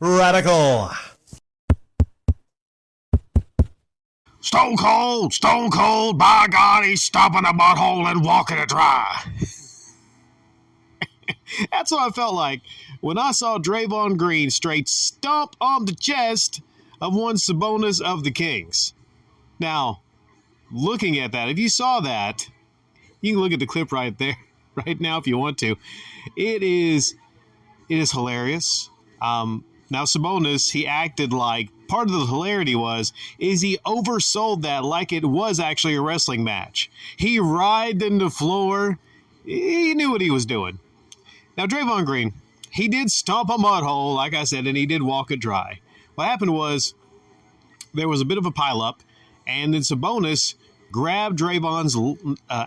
Radical. Stone cold, by God, he's stomping a mudhole and walking it dry. That's what I felt like when I saw Draymond Green straight stomp on the chest of one Sabonis of the Kings. Now, looking at that, if you saw that, you can look at the clip right there, right now if you want to. It is hilarious. Now, Sabonis, he acted like part of the hilarity is he oversold that like it was actually a wrestling match. He writhed in the floor. He knew what he was doing. Now, Draymond Green, he did stomp a mud hole, like I said, and he did walk it dry. What happened was there was a bit of a pileup, and then Sabonis grabbed Draymond's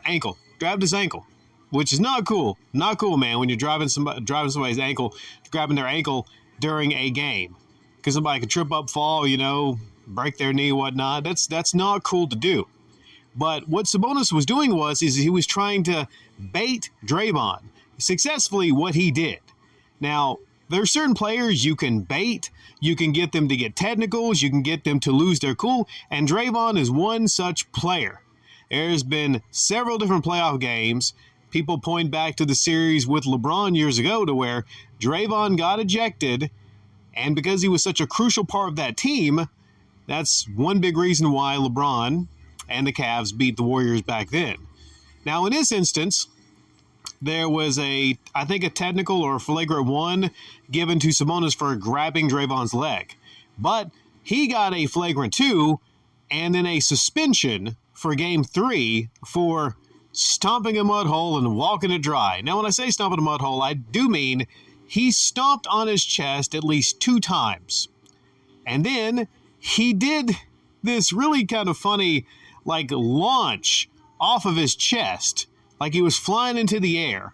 ankle, grabbed his ankle, which is not cool. Not cool, man, when you're driving somebody's ankle, grabbing their ankle during a game. Because somebody could trip up, fall, break their knee, whatnot. That's not cool to do. But what Sabonis was doing is he was trying to bait Draymond. Successfully, what he did. Now, there are certain players you can bait, you can get them to get technicals, you can get them to lose their cool, and Draymond is one such player. There's been several different playoff games. People point back to the series with LeBron years ago to where Draymond got ejected, and because he was such a crucial part of that team, that's one big reason why LeBron and the Cavs beat the Warriors back then. Now, in this instance, there was I think a technical or a flagrant one given to Sabonis for grabbing Draymond's leg. But he got a flagrant 2 and then a suspension for Game 3 for stomping a mud hole and walking it dry. Now, when I say stomping a mud hole, I do mean he stomped on his chest at least 2 times. And then he did this really kind of funny, launch off of his chest. Like he was flying into the air,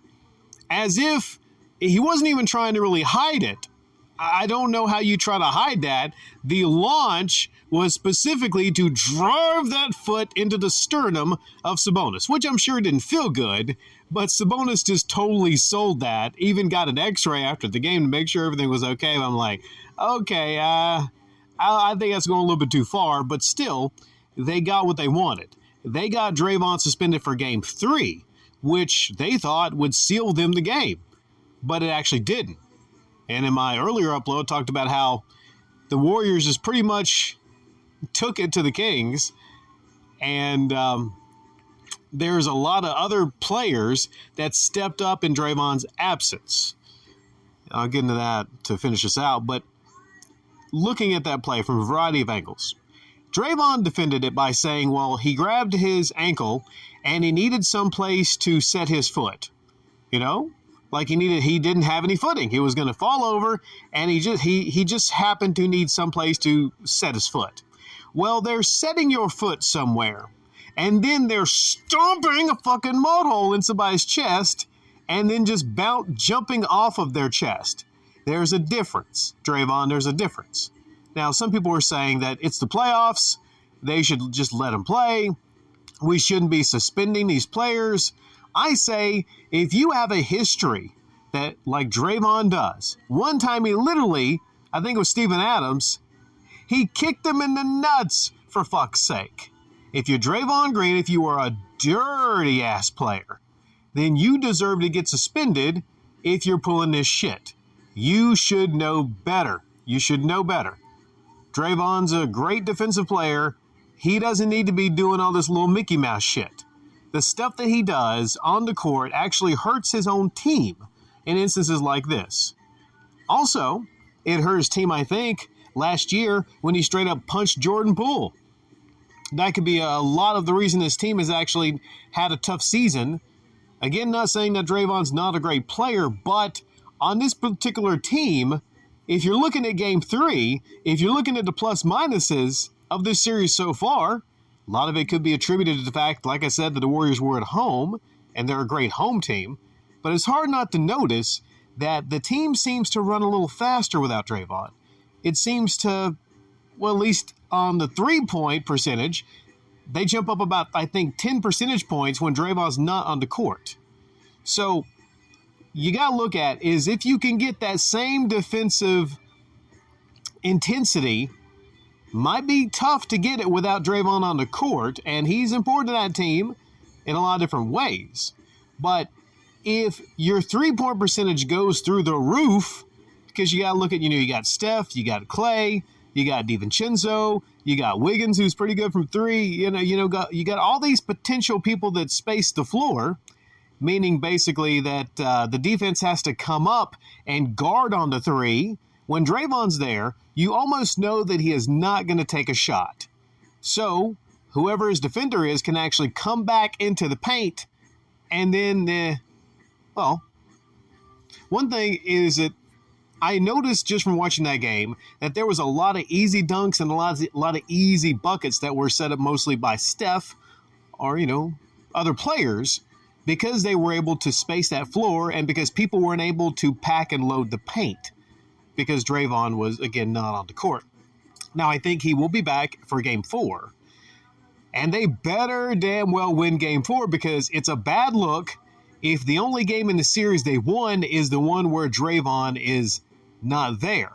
as if he wasn't even trying to really hide it. I don't know how you try to hide that. The launch was specifically to drive that foot into the sternum of Sabonis, which I'm sure didn't feel good, but Sabonis just totally sold that, even got an x-ray after the game to make sure everything was okay. I'm like, okay, I think that's going a little bit too far, but still, they got what they wanted. They got Draymond suspended for Game 3, which they thought would seal them the game, but it actually didn't. And in my earlier upload, talked about how the Warriors just pretty much took it to the Kings, and there's a lot of other players that stepped up in Draymond's absence. I'll get into that to finish this out, but looking at that play from a variety of angles, Draymond defended it by saying, well, he grabbed his ankle and he needed some place to set his foot. He didn't have any footing. He was going to fall over, and he just happened to need some place to set his foot. Well, they're setting your foot somewhere, and then they're stomping a fucking mud hole in somebody's chest, and then just jumping off of their chest. There's a difference, Draymond. There's a difference. Now, some people are saying that it's the playoffs. They should just let them play. We shouldn't be suspending these players. I say, if you have a history that, like Draymond does, one time he literally, I think it was Steven Adams, he kicked him in the nuts, for fuck's sake. If you're Draymond Green, if you are a dirty-ass player, then you deserve to get suspended if you're pulling this shit. You should know better. You should know better. Draymond's a great defensive player. He doesn't need to be doing all this little Mickey Mouse shit. The stuff that he does on the court actually hurts his own team in instances like this. Also, it hurt his team, I think, last year when he straight up punched Jordan Poole. That could be a lot of the reason his team has actually had a tough season. Again, not saying that Draymond's not a great player, but on this particular team, if you're looking at Game 3, if you're looking at the plus minuses of this series so far, a lot of it could be attributed to the fact, like I said, that the Warriors were at home, and they're a great home team. But it's hard not to notice that the team seems to run a little faster without Draymond. It seems to, well, at least on the three-point percentage, they jump up about, I think, 10 percentage points when Draymond's not on the court. So you got to look at is if you can get that same defensive intensity might be tough to get it without Draymond on the court, and he's important to that team in a lot of different ways. But if your three-point percentage goes through the roof, because you got to look at, you got Steph, you got Clay, you got DiVincenzo, you got Wiggins, who's pretty good from three, you got all these potential people that space the floor, meaning basically that the defense has to come up and guard on the three. When Draymond's there, you almost know that he is not going to take a shot. So whoever his defender is can actually come back into the paint, and then, one thing is that I noticed just from watching that game that there was a lot of easy dunks and a lot of easy buckets that were set up mostly by Steph or, other players, because they were able to space that floor and because people weren't able to pack and load the paint because Draymond was, again, not on the court. Now, I think he will be back for Game 4. And they better damn well win Game 4 because it's a bad look if the only game in the series they won is the one where Draymond is not there.